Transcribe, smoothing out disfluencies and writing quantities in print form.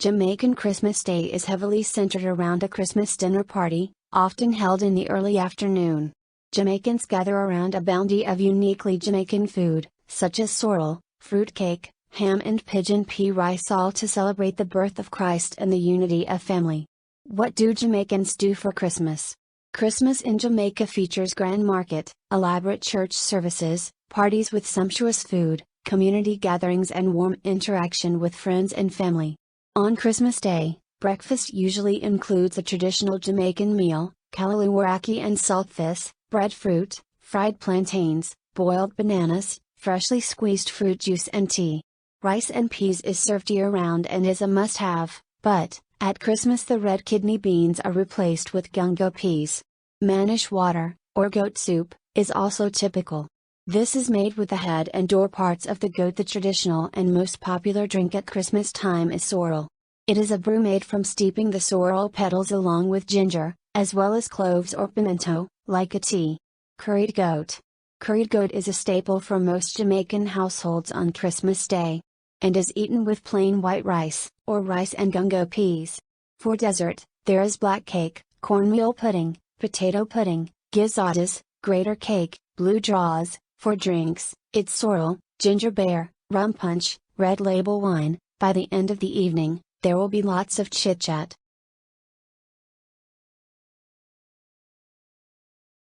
Jamaican Christmas Day is heavily centered around a Christmas dinner party, often held in the early afternoon. Jamaicans gather around a bounty of uniquely Jamaican food, such as sorrel, fruitcake, ham and pigeon pea rice, all to celebrate the birth of Christ and the unity of family. What do Jamaicans do for Christmas? Christmas in Jamaica features grand market, elaborate church services, parties with sumptuous food, community gatherings and warm interaction with friends and family. On Christmas Day, breakfast usually includes a traditional Jamaican meal, kalawuraki and saltfish, breadfruit, fried plantains, boiled bananas, freshly squeezed fruit juice and tea. Rice and peas is served year-round and is a must-have, but, at Christmas the red kidney beans are replaced with gungo peas. Manish water, or goat soup, is also typical. This is made with the head and door parts of the goat. The traditional and most popular drink at Christmas time is sorrel. It is a brew made from steeping the sorrel petals along with ginger, as well as cloves or pimento, like a tea. Curried goat. Curried goat is a staple for most Jamaican households on Christmas Day, and is eaten with plain white rice, or rice and gungo peas. For dessert, there is black cake, cornmeal pudding, potato pudding, gizzards, grater cake, blue draws. For drinks, it's sorrel, ginger beer, rum punch, red label wine. By the end of the evening, there will be lots of chitchat.